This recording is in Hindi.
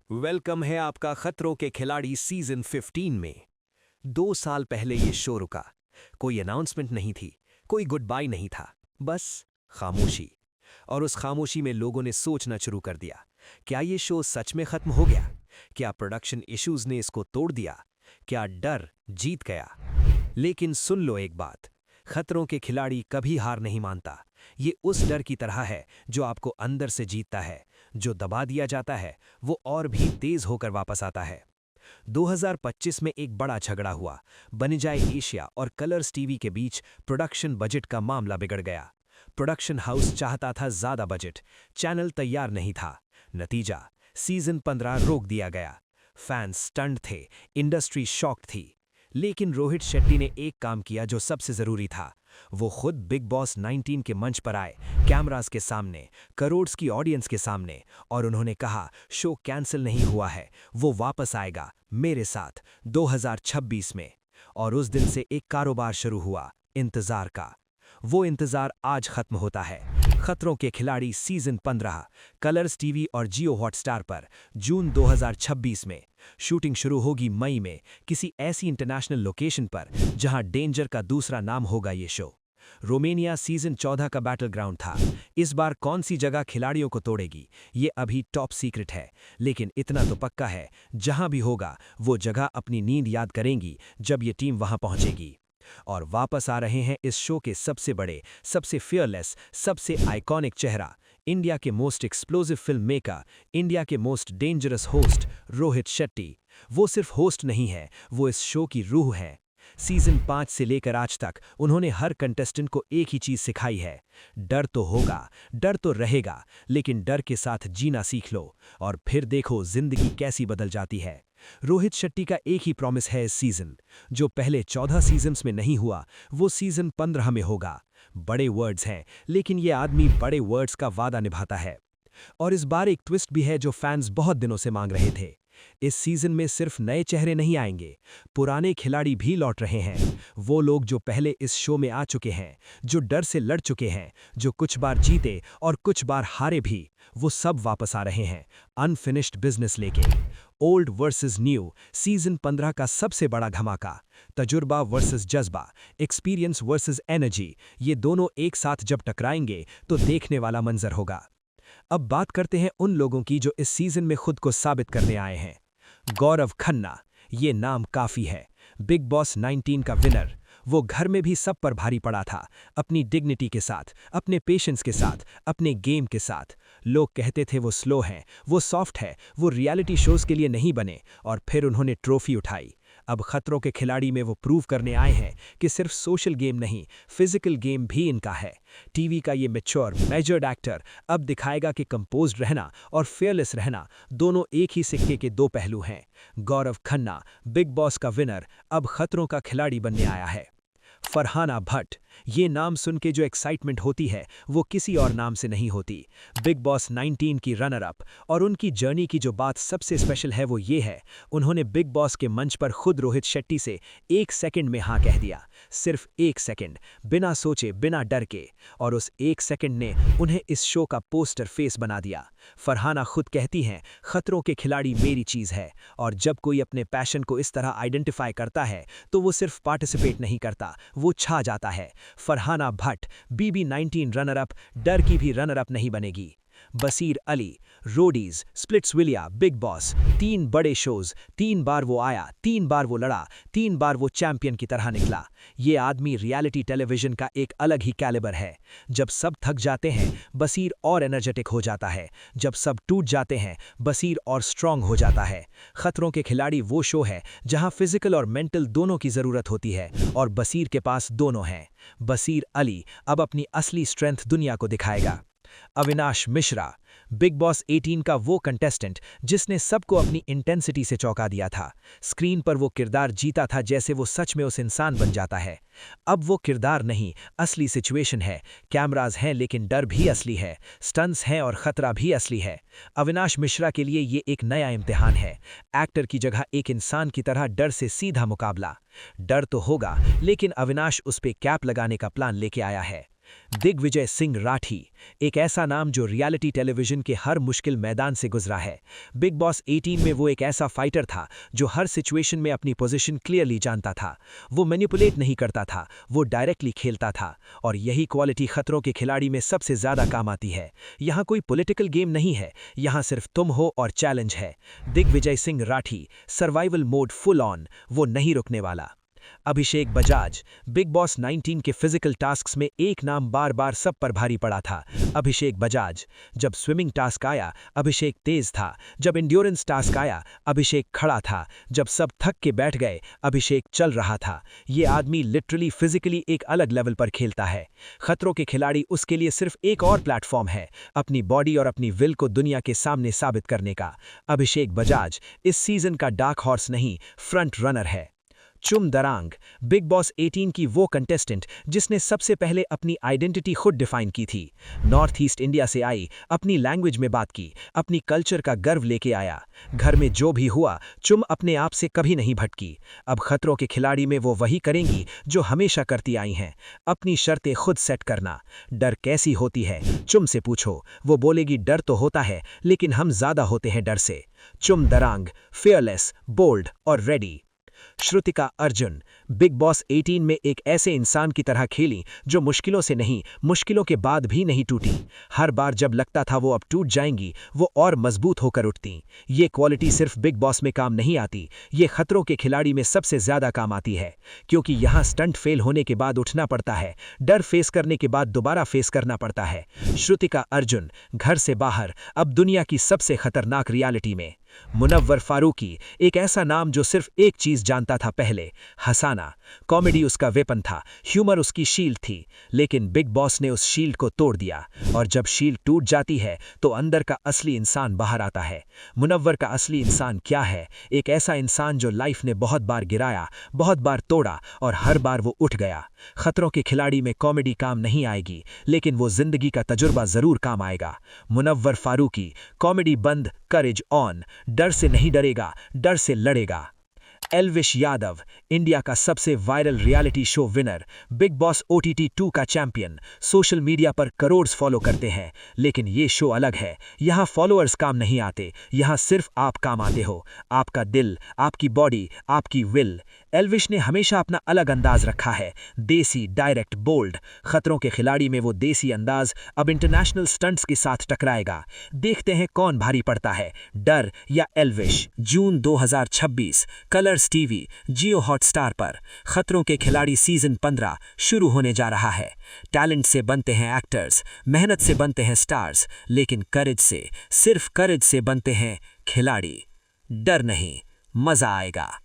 वेलकम है आपका खतरों के खिलाड़ी सीजन 15 में। 2 साल पहले ये शो रुका। कोई अनाउंसमेंट नहीं थी, कोई गुड बाय नहीं था, बस खामोशी। और उस खामोशी में लोगों ने सोचना शुरू कर दिया, क्या ये शो सच में खत्म हो गया? क्या प्रोडक्शन इश्यूज ने इसको तोड़ दिया? क्या डर जीत गया? लेकिन सुन लो एक बात, खतरों के खिलाड़ी कभी हार नहीं मानता। ये उस डर की तरह है जो आपको अंदर से जीतता है, जो दबा दिया जाता है वो और भी तेज होकर वापस आता है। 2025 में एक बड़ा झगड़ा हुआ। बन जाए एशिया और कलर्स टीवी के बीच प्रोडक्शन बजट का मामला बिगड़ गया। प्रोडक्शन हाउस चाहता था ज्यादा बजट, चैनल तैयार नहीं था। नतीजा, सीजन 15 रोक दिया गया। फैंस स्टन्ड थे, इंडस्ट्री शॉक्ड थी। लेकिन रोहित शेट्टी ने एक काम किया जो सबसे जरूरी था। वो खुद बिग बॉस 19 के मंच पर आए, कैमरास के सामने, करोड़्स की ऑडियंस के सामने, और उन्होंने कहा शो कैंसिल नहीं हुआ है, वो वापस आएगा मेरे साथ 2026 में। और उस दिन से एक कारोबार शुरू हुआ, इंतजार का। वो इंतजार आज खत्म होता है। खतरों के खिलाड़ी सीजन 15 कलर्स टीवी और जियो हॉटस्टार पर जून 2026 में। शूटिंग शुरू होगी मई में, किसी ऐसी इंटरनेशनल लोकेशन पर जहां डेंजर का दूसरा नाम होगा ये शो। रोमानिया सीजन 14 का बैटल ग्राउंड था। इस बार कौन सी जगह खिलाड़ियों को तोड़ेगी ये अभी टॉप सीक्रेट है, लेकिन इतना तो पक्का है, जहां भी होगा वो जगह अपनी नींद याद करेंगी जब ये टीम वहां पहुंचेगी। और वापस आ रहे हैं इस शो के सबसे बड़े, सबसे फियरलेस, सबसे आइकॉनिक चेहरा, इंडिया के most explosive film maker, India के most dangerous host Rohit Shetty. वो सिर्फ होस्ट नहीं है, वो इस शो की रूह है। सीजन 5 से लेकर आज तक उन्होंने हर कंटेस्टेंट को एक ही चीज सिखाई है, डर तो होगा, डर तो रहेगा, लेकिन डर के साथ जीना सीख लो और फिर देखो जिंदगी कैसी बदल जाती है। रोहित शेट्टी का एक ही प्रॉमिस है इस सीजन, जो पहले 14 सीजन्स में नहीं हुआ वो सीजन 15 में होगा। बड़े वर्ड्स हैं, लेकिन ये आदमी बड़े वर्ड्स का वादा निभाता है। और इस बार एक ट्विस्ट भी है जो फैंस बहुत दिनों से मांग रहे थे। इस सीजन में सिर्फ नए चेहरे नहीं आएंगे, पुराने खिलाड़ी भी लौट रहे हैं। वो लोग जो पहले इस शो में आ चुके हैं, जो डर से लड़ चुके हैं, जो कुछ बार जीते और कुछ बार हारे भी, वो सब वापस आ रहे हैं, अनफिनिश्ड बिजनेस लेके। ओल्ड वर्सेस न्यू सीजन 15 का सबसे बड़ा धमाका। तजुर्बा वर्सेस जज्बा, एक्सपीरियंस वर्सेस एनर्जी, ये दोनों एक साथ जब टकराएंगे तो देखने वाला मंजर होगा। अब बात करते हैं उन लोगों की जो इस सीजन में खुद को साबित करने आए हैं। गौरव खन्ना, ये नाम काफी है। बिग बॉस 19 का विनर। वो घर में भी सब पर भारी पड़ा था, अपनी डिग्निटी के साथ, अपने पेशेंस के साथ, अपने गेम के साथ। लोग कहते थे वो स्लो हैं, वो सॉफ्ट है, वो रियलिटी शोज के लिए नहीं बने, और फिर उन्होंने ट्रॉफी उठाई। अब खतरों के खिलाड़ी में वो प्रूव करने आए हैं कि सिर्फ सोशल गेम नहीं, फिजिकल गेम भी इनका है। टीवी का ये मैच्योर, मेजर्ड एक्टर अब दिखाएगा कि कंपोज्ड रहना और फेयरलेस रहना दोनों एक ही सिक्के के दो पहलू हैं। गौरव खन्ना, बिग बॉस का विनर, अब खतरों का खिलाड़ी बनने आया है। फरहाना भट्ट, ये नाम सुन के जो एक्साइटमेंट होती है वो किसी और नाम से नहीं होती। बिग बॉस 19 की रनर अप, और उनकी जर्नी की जो बात सबसे स्पेशल है वो ये है, उन्होंने बिग बॉस के मंच पर खुद रोहित शेट्टी से 1 सेकंड में हाँ कह दिया। सिर्फ 1 सेकंड, बिना सोचे, बिना डर के। और उस 1 सेकंड ने उन्हें इस शो का पोस्टर फेस बना दिया। फरहाना खुद कहती हैं, खतरों के खिलाड़ी मेरी चीज है, और जब कोई अपने पैशन को इस तरह आइडेंटिफाई करता है तो वो सिर्फ पार्टिसिपेट नहीं करता, वो छा जाता है। Farhana Bhatt, BB19 runner up, डर की भी रनर अप नहीं बनेगी। बसीर अली, रोडीज, स्प्लिट्सविलिया, बिग बॉस, 3 बड़े शोज, 3 बार वो आया, 3 बार वो लड़ा, 3 बार वो चैंपियन की तरह निकला। ये आदमी रियलिटी टेलीविजन का एक अलग ही कैलिबर है। जब सब थक जाते हैं, बसीर और एनर्जेटिक हो जाता है। जब सब टूट जाते हैं, बसीर और स्ट्रांग हो जाता है। खतरों के खिलाड़ी वो शो है जहां फिजिकल और मेंटल दोनों की जरूरत होती है, और बसीर के पास दोनों हैं। बसीर अली अब अपनी असली स्ट्रेंथ दुनिया को दिखाएगा। अविनाश मिश्रा, बिग बॉस 18 का वो कंटेस्टेंट जिसने सबको अपनी इंटेंसिटी से चौंका दिया था। स्क्रीन पर वो किरदार जीता था जैसे वो सच में उस इंसान बन जाता है। अब वो किरदार नहीं, असली सिचुएशन है। कैमरास हैं लेकिन डर भी असली है, स्टंट्स हैं और खतरा भी असली है। अविनाश मिश्रा के लिए ये एक नया इम्तिहान है। एक्टर की जगह एक इंसान की तरह डर से सीधा मुकाबला। डर तो होगा, लेकिन अविनाश उस पे कैप लगाने का प्लान लेके आया है। दिग्विजय सिंह राठी, एक ऐसा नाम जो रियलिटी टेलीविजन के हर मुश्किल मैदान से गुजरा है। बिग बॉस 18 में वो एक ऐसा फाइटर था जो हर सिचुएशन में अपनी पोजीशन क्लियरली जानता था। वो मैनिपुलेट नहीं करता था, वो डायरेक्टली खेलता था। और यही क्वालिटी खतरों के खिलाड़ी में सबसे ज्यादा काम आती है। यहाँ कोई पॉलिटिकल गेम नहीं है, यहाँ सिर्फ तुम हो और चैलेंज है। Digvijay Singh Rathi, survival mode full on, वो नहीं रुकने वाला। अभिषेक बजाज, बिग बॉस 19 के फिजिकल टास्क्स में एक नाम बार बार सब पर भारी पड़ा था, अभिषेक बजाज। जब स्विमिंग टास्क आया, अभिषेक तेज था। जब एंड्योरेंस टास्क आया, अभिषेक खड़ा था। जब सब थक के बैठ गए, अभिषेक चल रहा था। ये आदमी लिटरली फिजिकली एक अलग लेवल पर खेलता है। खतरों के खिलाड़ी उसके लिए सिर्फ एक और प्लेटफॉर्म है, अपनी बॉडी और अपनी विल को दुनिया के सामने साबित करने का। अभिषेक बजाज इस सीजन का डार्क हॉर्स नहीं, फ्रंट रनर है। चुम दरांग, बिग बॉस 18 की वो कंटेस्टेंट जिसने सबसे पहले अपनी आइडेंटिटी खुद डिफाइन की थी। नॉर्थ ईस्ट इंडिया से आई, अपनी लैंग्वेज में बात की, अपनी कल्चर का गर्व लेके आया। घर में जो भी हुआ, चुम अपने आप से कभी नहीं भटकी। अब खतरों के खिलाड़ी में वो वही करेंगी जो हमेशा करती आई हैं, अपनी शर्तें खुद सेट करना। डर कैसी होती है, चुम से पूछो, वो बोलेगी डर तो होता है, लेकिन हम ज्यादा होते हैं डर से। चुम दरांग, फियरलेस, बोल्ड और ready. Shrutika Arjun, big boss 18 में एक ऐसे इंसान की तरह खेली जो मुश्किलों से नहीं, मुश्किलों के बाद भी नहीं टूटी। हर बार जब लगता था वो अब टूट जाएंगी, वो और मजबूत होकर उठती। ये क्वालिटी सिर्फ बिग बॉस में काम नहीं आती, ये खतरों के खिलाड़ी में सबसे ज्यादा काम आती है। क्योंकि यहाँ स्टंट फेल होने के बाद उठना पड़ता है, डर फेस करने के बाद दोबारा फेस करना पड़ता है। श्रुतिका अर्जुन, घर से बाहर, अब दुनिया की सबसे खतरनाक रियलिटी में। मुनव्वर फारूकी, एक ऐसा नाम जो सिर्फ एक चीज जानता था पहले, हंसाना। कॉमेडी उसका वेपन था, ह्यूमर उसकी शील्ड थी। लेकिन बिग बॉस ने उस शील्ड को तोड़ दिया, और जब शील्ड टूट जाती है तो अंदर का असली इंसान बाहर आता है। मुनव्वर का असली इंसान क्या है? एक ऐसा इंसान जो लाइफ ने बहुत बार गिराया, बहुत बार तोड़ा, और हर बार वो उठ गया। खतरों के खिलाड़ी में कॉमेडी काम नहीं आएगी, लेकिन वो जिंदगी का तजुर्बा जरूर काम आएगा। मुनव्वर फारूकी, कॉमेडी बंद, करेज ऑन। डर से नहीं डरेगा, डर से लड़ेगा। एल्विश यादव, इंडिया का सबसे viral reality show winner, big boss OTT 2 का चैंपियन। सोशल मीडिया पर करोड़ फॉलो करते हैं, लेकिन ये शो अलग है। यहाँ फॉलोअर्स काम नहीं आते, यहाँ सिर्फ आप काम आते हो। आपका दिल, आपकी बॉडी, आपकी विल। एल्विश ने हमेशा अपना अलग अंदाज रखा है, देसी, डायरेक्ट, बोल्ड। खतरों के खिलाड़ी में वो देसी अंदाज अब इंटरनेशनल स्टंट्स के साथ टकराएगा। देखते हैं कौन भारी पड़ता है, डर या एल्विश। जून 2026, कलर्स टीवी, जियो हॉटस्टार पर खतरों के खिलाड़ी सीजन 15 शुरू होने जा रहा है। टैलेंट से बनते हैं एक्टर्स, मेहनत से बनते हैं स्टार्स, लेकिन करेज से, सिर्फ करेज से बनते हैं खिलाड़ी। डर नहीं, मजा आएगा।